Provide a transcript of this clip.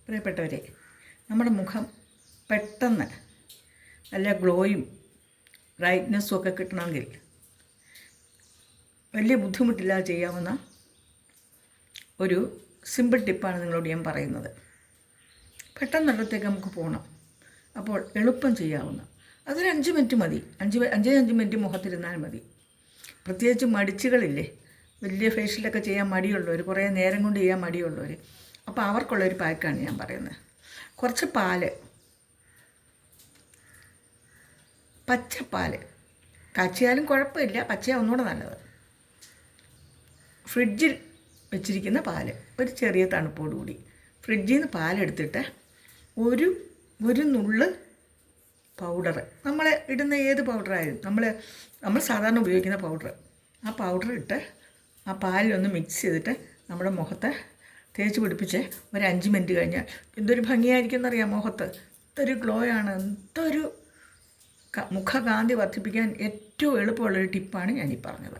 പ്രിയപ്പെട്ടവരെ, നമ്മുടെ മുഖം പെട്ടെന്ന് നല്ല ഗ്ലോയും ബ്രൈറ്റ്നസ്സും ഒക്കെ കിട്ടണമെങ്കിൽ വലിയ ബുദ്ധിമുട്ടില്ലാതെ ചെയ്യാവുന്ന ഒരു സിമ്പിൾ ടിപ്പാണ് നിങ്ങളോട് ഞാൻ പറയുന്നത്. പെട്ടെന്നിടത്തേക്ക് നമുക്ക് പോകണം. അപ്പോൾ എളുപ്പം ചെയ്യാവുന്ന അതൊരു 5 മിനിറ്റ് മതി. 5 മിനിറ്റ് മുഖത്തിരുന്നാൽ മതി. പ്രത്യേകിച്ച് മടിച്ചുകളില്ലേ, വലിയ ഫേഷ്യലൊക്കെ ചെയ്യാൻ മടിയുള്ളവർ, കുറേ നേരം കൊണ്ട് ചെയ്യാൻ മടിയുള്ളവർ, അപ്പോൾ അവർക്കുള്ളൊരു പാക്കാണ് ഞാൻ പറയുന്നത്. കുറച്ച് പാല്, പച്ചപ്പാല് കാച്ചിയാലും കുഴപ്പമില്ല, പച്ചയാണ് ഒന്നുകൂടെ നല്ലത്. ഫ്രിഡ്ജിൽ വെച്ചിരിക്കുന്ന പാല്, ഒരു ചെറിയ തണുപ്പോടുകൂടി ഫ്രിഡ്ജിൽ നിന്ന് പാലെടുത്തിട്ട് ഒരു നുള്ള് പൗഡർ, നമ്മൾ ഇടുന്ന ഏത് പൗഡറായാലും നമ്മൾ സാധാരണ ഉപയോഗിക്കുന്ന പൗഡർ, ആ പൗഡർ ഇട്ട് ആ പാലിലൊന്ന് മിക്സ് ചെയ്തിട്ട് നമ്മുടെ മുഖത്തെ തേച്ച് പിടിപ്പിച്ച് ഒരു 5 മിനിറ്റ് കഴിഞ്ഞാൽ എന്തൊരു ഭംഗിയായിരിക്കും എന്നറിയാം. മുഖത്ത് എന്തൊരു ഗ്ലോയാണ്, എന്തൊരു മുഖകാന്തി വർദ്ധിപ്പിക്കാൻ ഏറ്റവും എളുപ്പമുള്ളൊരു ടിപ്പാണ് ഞാനീ പറഞ്ഞത്.